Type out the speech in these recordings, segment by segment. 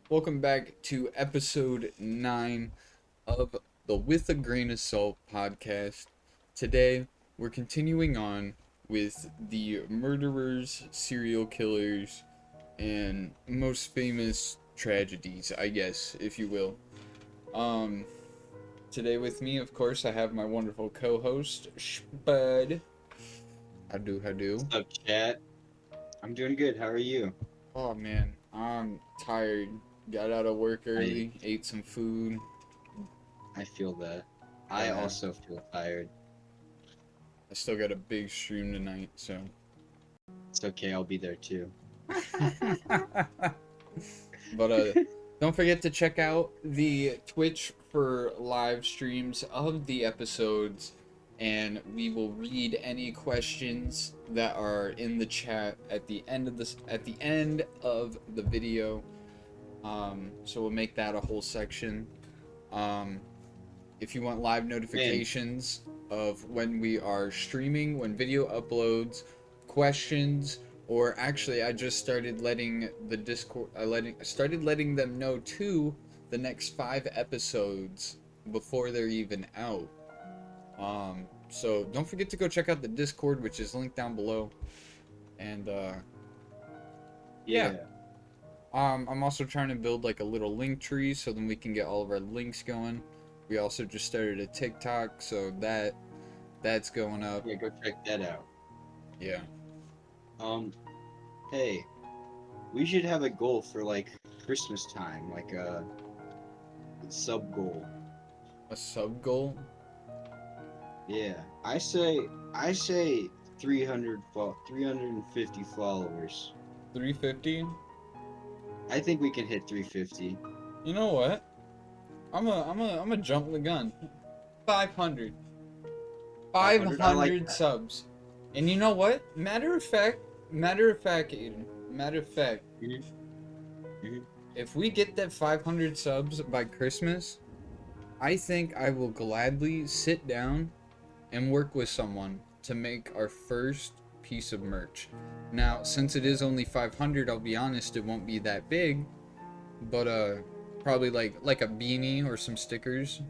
Welcome back to episode 9 of the With a Grain of Salt podcast. Today, we're continuing on with the murderers, serial killers, and most famous tragedies, I guess, if you will. Um, Today with me, of course, I have my wonderful co-host, Spud. How do? What's up, chat? I'm doing good. How are you? Oh man, I'm tired. Got out of work I early, ate some food. I feel that. I Uh, also feel tired. I still got a big stream tonight, so. It's okay. I'll be there too. But don't forget to check out the Twitch for live streams of the episodes, and we will read any questions that are in the chat at the end of the video. So we'll make that a whole section. Um, if you want live Man, notifications of when we are streaming, when video uploads, questions, or actually I just started letting the Discord started letting them know too the next 5 episodes before they're even out. So don't forget to go check out the Discord, which is linked down below. And yeah. yeah. I'm also trying to build like a little link tree so then we can get all of our links going. We also just started a TikTok, so that's going up. Yeah, go check that out. Yeah. Um, hey, we should have a goal for like Christmas time, like a sub goal. A sub goal? Yeah. I say 350 followers. 350? I think we can hit 350. You know what? I'm a jump the gun. 500. 500. I like 500 that. subs. And you know what? Matter of fact, Aiden. Matter of fact, Mhm. Mhm. if we get that 500 subs by Christmas, I think I will gladly sit down and work with someone to make our first piece of merch. Now, since it is only 500, I'll be honest, it won't be that big, but probably like a beanie or some stickers.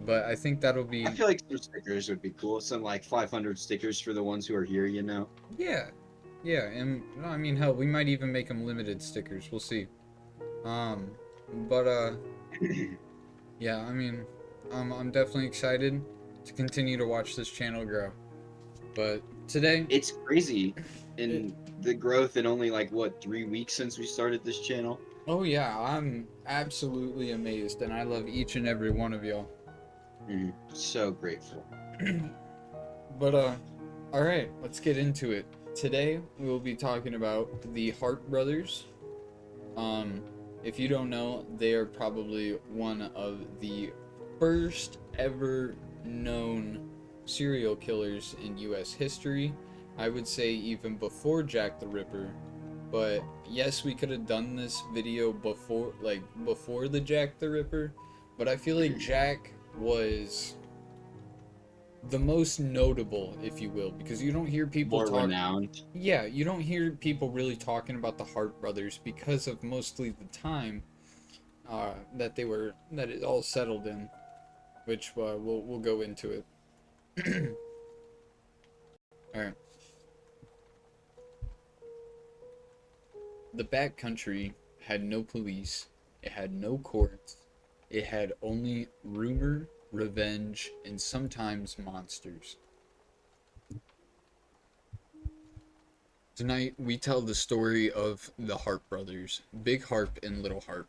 But I think that'll I be feel like some stickers would be cool. Some like 500 stickers for the ones who are here, you know? yeah. Yeah, and I mean hell, we might even make them limited stickers. We'll see. Um but yeah, I mean I'm definitely excited to continue to watch this channel grow. But today, It's crazy it, in the growth in only like what 3 weeks since we started this channel. oh yeah, I'm absolutely amazed, and I love each and every one of y'all. So grateful. But all right, let's get into it. Today we will be talking about the Hart brothers. Um, if you don't know, they are probably one of the first ever known serial killers in U.S. history. I would say even before Jack the Ripper. But yes, we could have done this video before the Jack the Ripper. But I feel like Jack was the most notable, if you will, because you don't hear people More talk. renowned. Yeah, you don't hear people really talking about the Hart brothers because of mostly the time that it all settled in, which we'll go into it. All right. The back country had no police. It had no courts. It had only rumor, revenge, and sometimes monsters. Tonight, we tell the story of the Harpe brothers, Big Harp and Little Harp.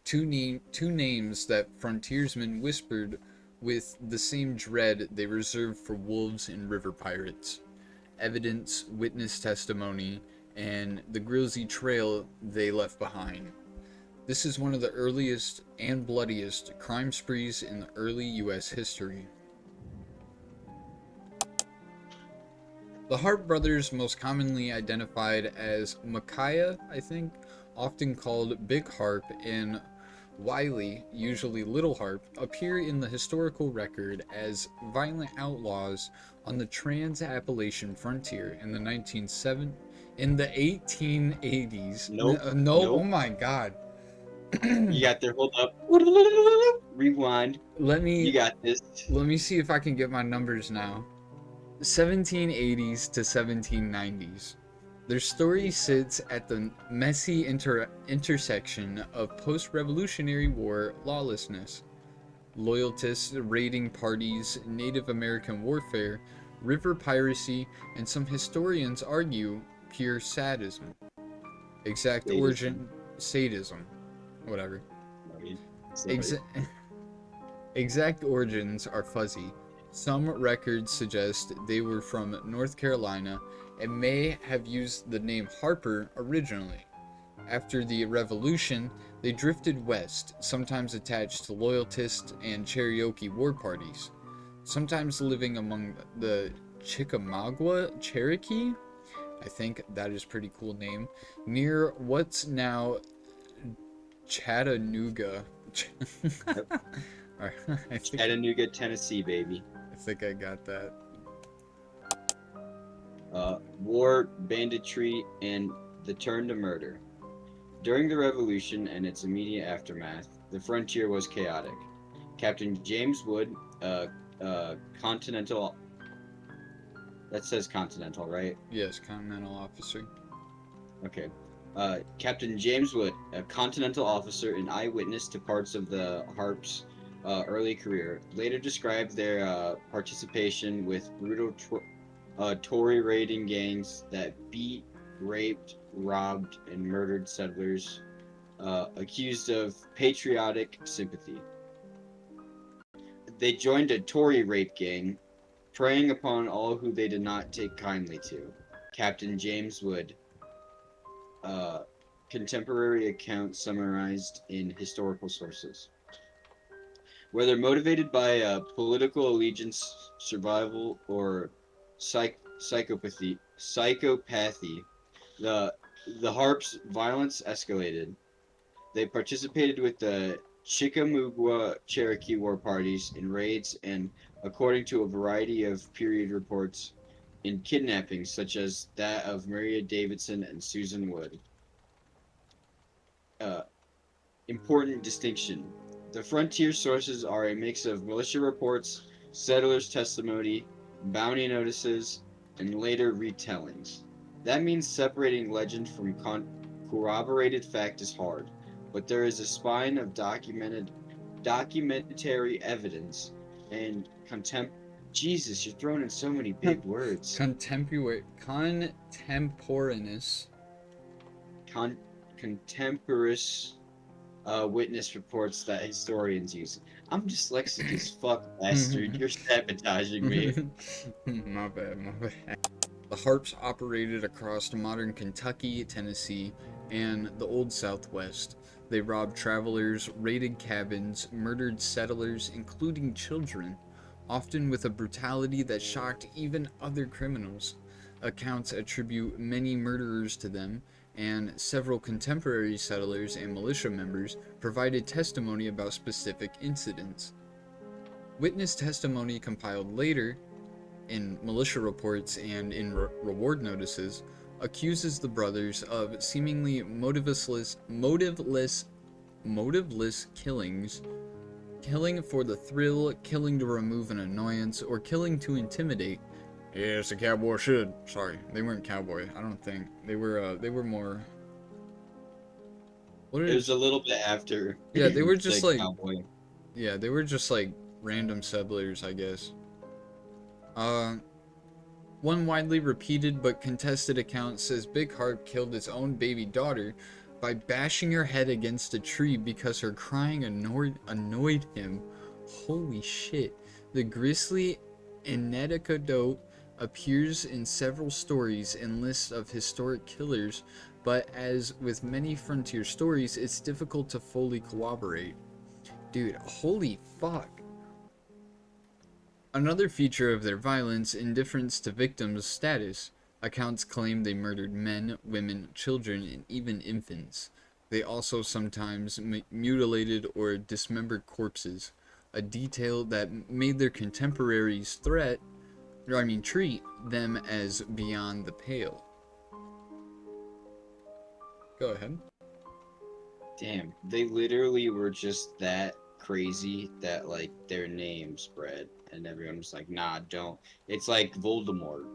Two names that frontiersmen whispered with the same dread they reserved for wolves and river pirates. Evidence, witness testimony, and the grisly trail they left behind. This is one of the earliest and bloodiest crime sprees in the early U.S. history. The Hart brothers, most commonly identified as Micaiah, I think, often called Big Harp, and Wiley, usually Little Harp, appear in the historical record as violent outlaws on the Trans-Appalachian frontier in the 1880s. Nope. No, oh Nope. my God. You got there. Hold up. Rewind. let You me got this. let me see if I can get my numbers now. 1780s to 1790s. Their story sits at the messy intersection of post-Revolutionary War lawlessness, loyalists raiding parties, Native American warfare, river piracy, and some historians argue pure sadism. Exact origin, sadism, whatever. Sorry. Exact origins are fuzzy. Some records suggest they were from North Carolina and may have used the name Harper originally. After the Revolution, they drifted west, sometimes attached to loyalist and Cherokee war parties, sometimes living among the Chickamauga Cherokee. I think that is a pretty cool name. Near what's now Chattanooga. Chattanooga, Tennessee, baby. I think I got that. War, banditry, and the turn to murder. During the Revolution and its immediate aftermath, the frontier was chaotic. Captain James Wood, Continental. That says Continental, right? Yes, Continental officer. Okay. Captain James Wood, a Continental officer and eyewitness to parts of the Harp's early career, later described their participation with brutal Tory raiding gangs that beat, raped, robbed, and murdered settlers, accused of patriotic sympathy. They joined a Tory rape gang, preying upon all who they did not take kindly to. Captain James Wood, contemporary accounts summarized in historical sources. Whether motivated by political allegiance, survival, or psychopathy, the Harps' violence escalated. They participated with the Chickamauga Cherokee war parties in raids and, according to a variety of period reports, in kidnappings such as that of Maria Davidson and Susan Wood. Uh, Important distinction. The frontier sources are a mix of militia reports, settlers' testimony, bounty notices, and later retellings. That means separating legend from corroborated fact is hard, but there is a spine of documentary evidence and Jesus, you're throwing in so many big words. Contemporaneous. Contemporaneous witness reports that historians use. I'm dyslexic as fuck, bastard. You're sabotaging me. My bad, my bad. The Harps operated across modern Kentucky, Tennessee, and the Old Southwest. They robbed travelers, raided cabins, murdered settlers, including children, often with a brutality that shocked even other criminals. Accounts attribute many murderers to them, and several contemporary settlers and militia members provided testimony about specific incidents. Witness testimony compiled later, in militia reports and in reward notices, accuses the brothers of seemingly motiveless killings, killing for the thrill, killing to remove an annoyance, or killing to intimidate. Yes, a cowboy should. Sorry, they weren't cowboy. I don't think they were more. It was a little bit after. Yeah, they were just like. Cowboy. Yeah, they were just like random settlers, I guess. One widely repeated but contested account says Big Harp killed his own baby daughter by bashing her head against a tree because her crying annoyed him. Holy shit. The grisly anecdote appears in several stories and lists of historic killers, but as with many frontier stories, it's difficult to fully corroborate. Dude, holy fuck. Another feature of their violence, indifference to victims' status. Accounts claim they murdered men, women, children, and even infants. They also sometimes mutilated or dismembered corpses, a detail that made their contemporaries treat them as beyond the pale. Go ahead. Damn, they literally were just that crazy that like their name spread, and everyone was like, "Nah, don't." It's like Voldemort.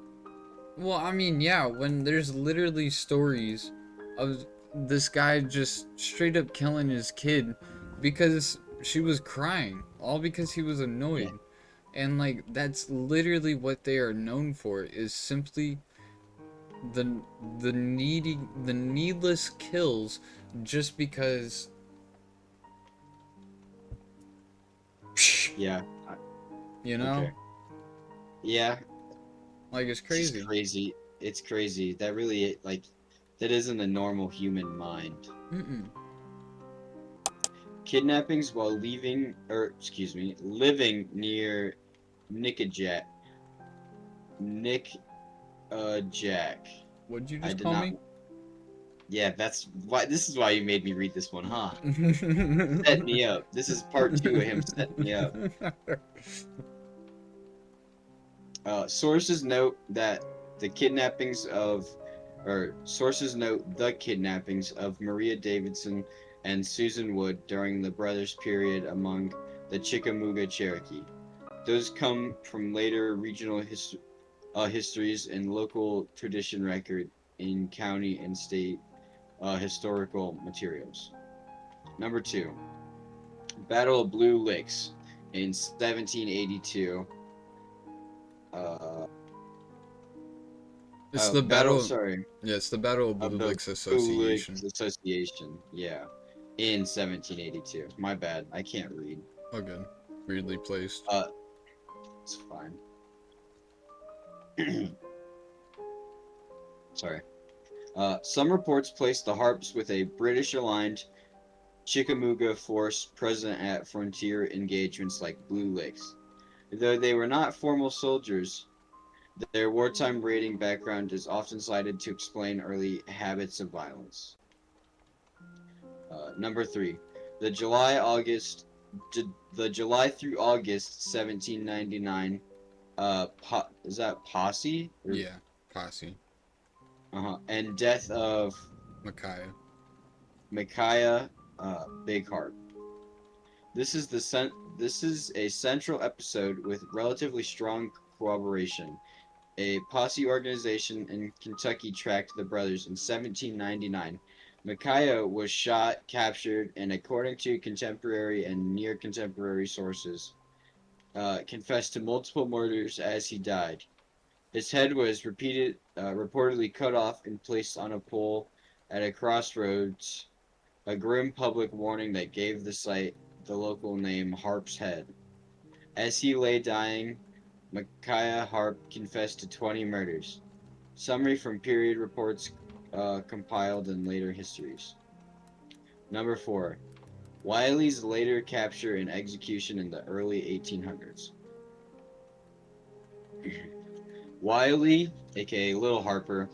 Well, I mean, yeah, when there's literally stories of this guy just straight up killing his kid because she was crying, all because he was Yeah, annoyed. And like that's literally what they are known for is simply the the needless kills just because yeah. you know? Okay. Yeah, Like it's it's just crazy. crazy. It's crazy. That really like that isn't a normal human mind. Mm-mm. Kidnappings while living near Nickajak. Nick Jack. What'd you I just did call not. me? Yeah, that's why. This is why you made me read this one, huh? Set me up. This is part two of him setting me up. Sources note that the kidnappings of, or sources note the kidnappings of Maria Davidson and Susan Wood during the brothers' period among the Chickamauga Cherokee. Those come from later regional histories and local tradition record in county and state historical materials. Number two, Battle of Blue Licks in 1782. Uh, It's the Battle, battle. sorry, Yeah, it's the Battle of of Blue the Licks Blue Licks Association. Association. Yeah, in 1782. My bad, I can't read. Oh, good. Weirdly placed. Uh, it's fine. Sorry. Some reports place the Harps with a British-aligned Chickamauga force present at frontier engagements like Blue Licks. Though they were not formal soldiers, their wartime raiding background is often cited to explain early habits of violence. Number three, the July August, the July through August 1799. Is that posse or Yeah, Posse. and death of Micaiah. Micaiah Big Heart. This is a central episode with relatively strong corroboration. A posse organization in Kentucky tracked the brothers in 1799. Micaiah was shot, captured, and according to contemporary and near contemporary sources, confessed to multiple murders as he died. His head was reportedly cut off and placed on a pole at a crossroads, a grim public warning that gave the site the local name Harp's Head. As he lay dying, Micaiah Harp confessed to 20 murders. Summary from period reports compiled in later histories. Number 4. Wiley's later capture and execution in the early 1800s. Wiley, aka Little Harper,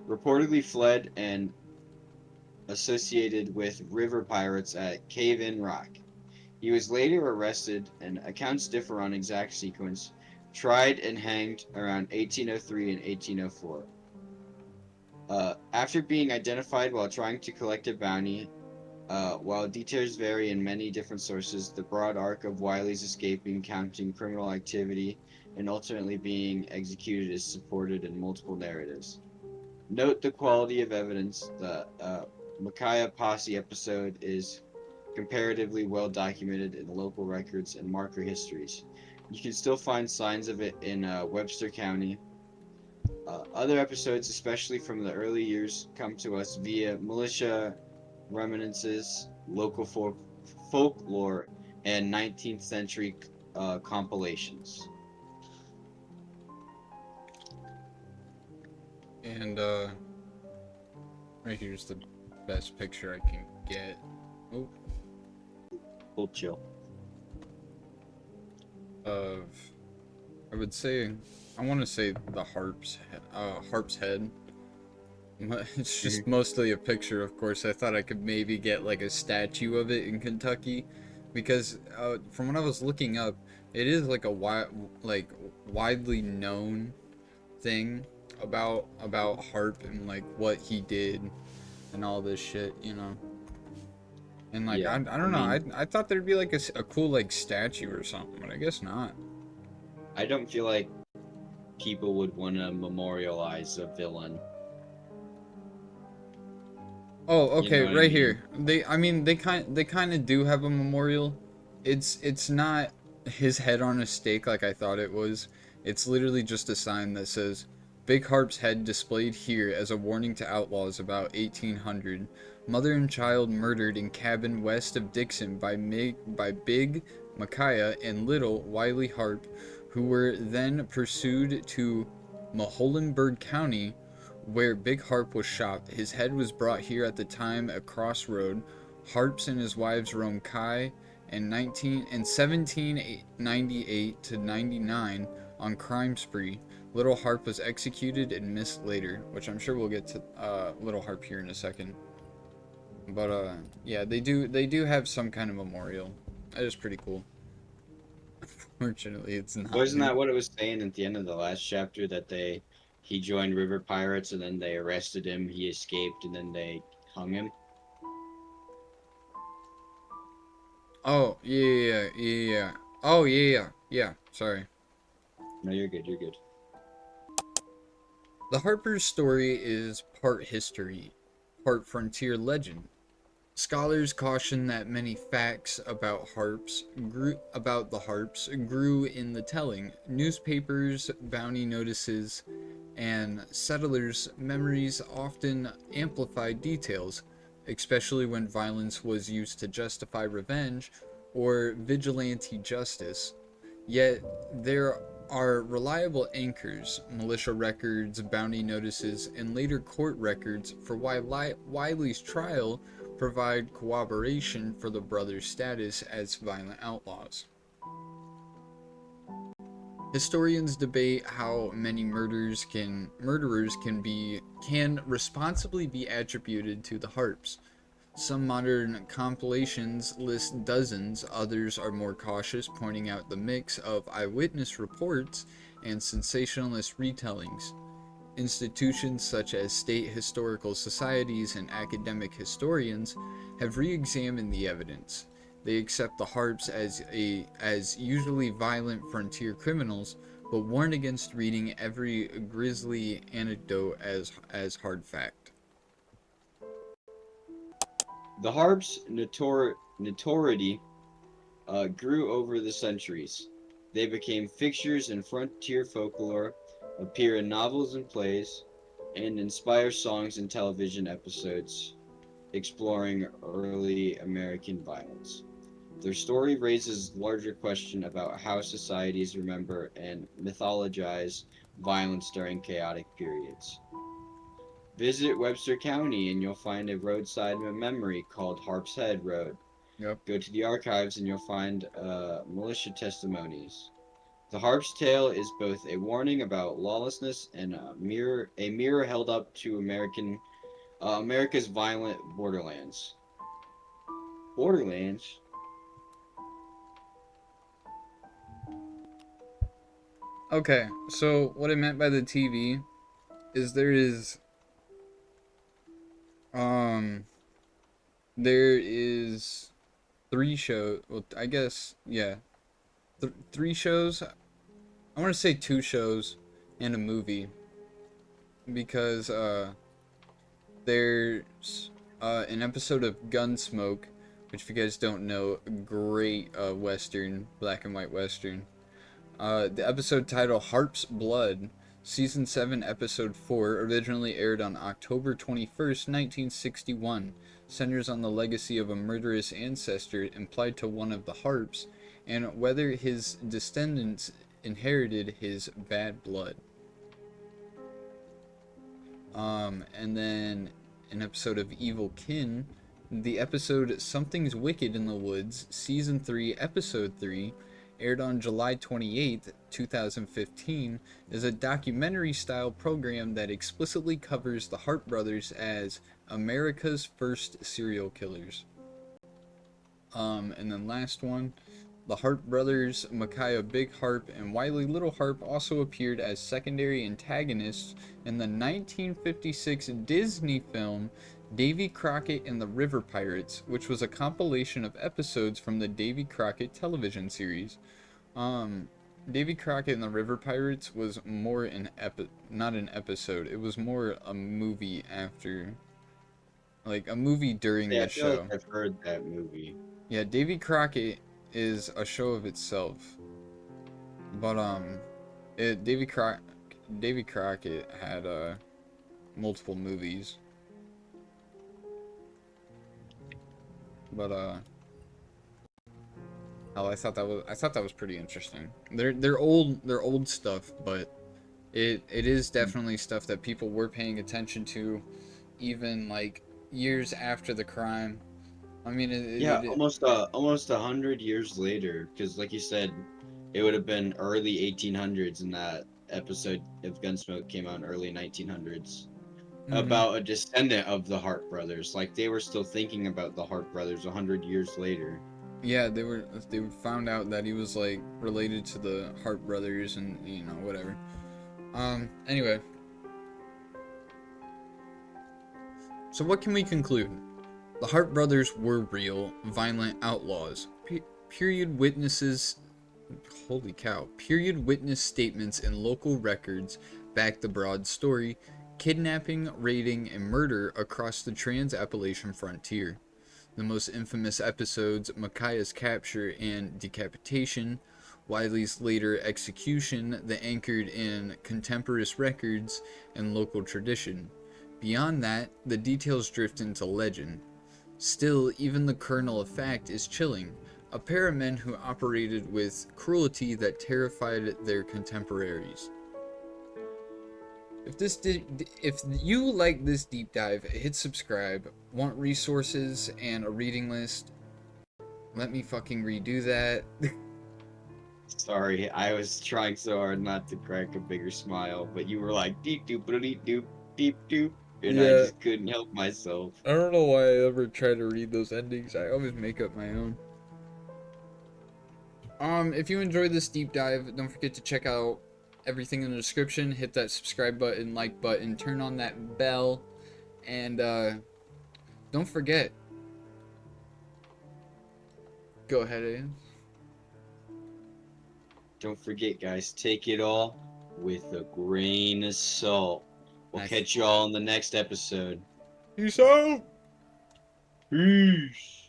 reportedly fled and associated with river pirates at Cave In Rock. He was later arrested, and accounts differ on exact sequence, tried and hanged around 1803 and 1804. After being identified while trying to collect a bounty, while details vary in many different sources, the broad arc of Wiley's escaping, counting criminal activity, and ultimately being executed is supported in multiple narratives. Note the quality of evidence. The Micaiah Posse episode is comparatively well documented in local records and marker histories. You can still find signs of it in Webster County. Other episodes, especially from the early years, come to us via militia reminiscences, local folklore, and 19th century compilations. And right here's the best picture I can get. Oh, Hold chill. of I would say I want to say the harp's head. It's Mhm. just mostly a picture, of course. I thought I could maybe get like a statue of it in Kentucky, because from what I was looking up, it is like like widely known thing about Harp and like what he did and all this shit, you know. And like Yeah, I I don't know, mean, I thought there'd be like a cool like statue or something, but I guess not. I don't feel like people would want to memorialize a villain. Oh, You know okay, what I right mean? here. I mean, they kind of do have a memorial. It's not his head on a stake like I thought it was. It's literally just a sign that says Big Harp's head displayed here as a warning to outlaws about 1800. Mother and child murdered in cabin west of Dixon by Big Micaiah and Little Wiley Harp, who were then pursued to Maholenburg County where Big Harp was shot. His head was brought here at the time a crossroad. Harps and his wives roamed Kai in 1798 to 99 on crime spree. Little Harp was executed and missed later, which I'm sure we'll get to Little Harp here in a second. But yeah, they do have some kind of memorial. That is pretty cool. Fortunately, it's not Wasn't here. that what it was saying at the end of the last chapter that he joined River Pirates and then they arrested him, he escaped, and then they hung him? Oh yeah. Oh yeah. Sorry. No, you're good. You're good. The Harper's story is part history, part frontier legend. Scholars caution that many facts about the harps grew in the telling. Newspapers, bounty notices, and settlers' memories often amplified details, especially when violence was used to justify revenge or vigilante justice. Yet there are reliable anchors, militia records, bounty notices, and later court records for why Wiley's trial provide corroboration for the brothers' status as violent outlaws. Historians debate how many murderers can responsibly be attributed to the Harps. Some modern compilations list dozens, others are more cautious, pointing out the mix of eyewitness reports and sensationalist retellings. Institutions such as state historical societies and academic historians have re-examined the evidence. They accept the Harps as usually violent frontier criminals, but warn against reading every grisly anecdote as hard fact. The harp's notoriety grew over the centuries. They became fixtures in frontier folklore, appear in novels and plays, and inspire songs and television episodes exploring early American violence. Their story raises larger questions about how societies remember and mythologize violence during chaotic periods. Visit Webster County and you'll find a roadside memory called Harp's Head Road. Yep. Go to the archives and you'll find militia testimonies. The Harp's Tale is both a warning about lawlessness and a mirror held up to America's violent borderlands. Borderlands? Okay, so what I meant by the TV is um there is three shows. Well, I guess yeah, three shows. I want to say two shows and a movie because there's an episode of Gunsmoke, which if you guys don't know, great western, black and white western. The episode title Harp's Blood, Season 7, Episode 4, originally aired on October 21st, 1961, centers on the legacy of a murderous ancestor implied to one of the Harps and whether his descendants inherited his bad blood. And then an episode of Evil Kin, the episode Something's Wicked in the Woods, Season 3, Episode 3, aired on July 28th, 2015, is a documentary-style program that explicitly covers the Harpe brothers as America's first serial killers. And then last one, the Harpe brothers, Micaiah Big Harp and Wiley Little Harp, also appeared as secondary antagonists in the 1956 Disney film Davy Crockett and the River Pirates, which was a compilation of episodes from the Davy Crockett television series. Um, Davy Crockett and the River Pirates was more not an episode. It was more a movie after, like a movie during Yeah, the I feel like show. I've heard that movie. Yeah, Davy Crockett is a show of itself, but Davy Crockett had multiple movies, but hell, I thought that was pretty interesting. They're old stuff, but it is definitely stuff that people were paying attention to, even like years after the crime. I mean, Yeah, almost 100 years later, because like you said, it would have been early 1800s, and that episode of Gunsmoke came out in early 1900s hmm about a descendant of the Hart brothers. Like they were still thinking about the Hart brothers 100 years later. yeah, they found out that he was like related to the Hart brothers, and whatever. Anyway, so what can we conclude? The Hart brothers were real, violent outlaws. Period witnesses. Holy cow. Period witness statements and local records back the broad story. Kidnapping, raiding, and murder across the trans-Appalachian frontier. The most infamous episodes, Micaiah's capture and decapitation, Wiley's later execution, that anchored in contemporaneous records and local tradition. Beyond that, the details drift into legend. Still, even the kernel of fact is chilling. A pair of men who operated with cruelty that terrified their contemporaries. If you like this deep dive, hit subscribe. Want resources and a reading list? Let me fucking redo that. Sorry, I was trying so hard not to crack a bigger smile, but you were like deep doop doop doop deep doop, and I Yeah, just couldn't help myself. I don't know why I ever try to read those endings. I always make up my own. If you enjoyed this deep dive, don't forget to check out everything in the description. Hit that subscribe button, like button, turn on that bell, and don't forget. Go ahead, Ian. Don't forget, guys, take it all with a grain of salt. We'll Nice. catch you all in the next episode. Peace out. Peace.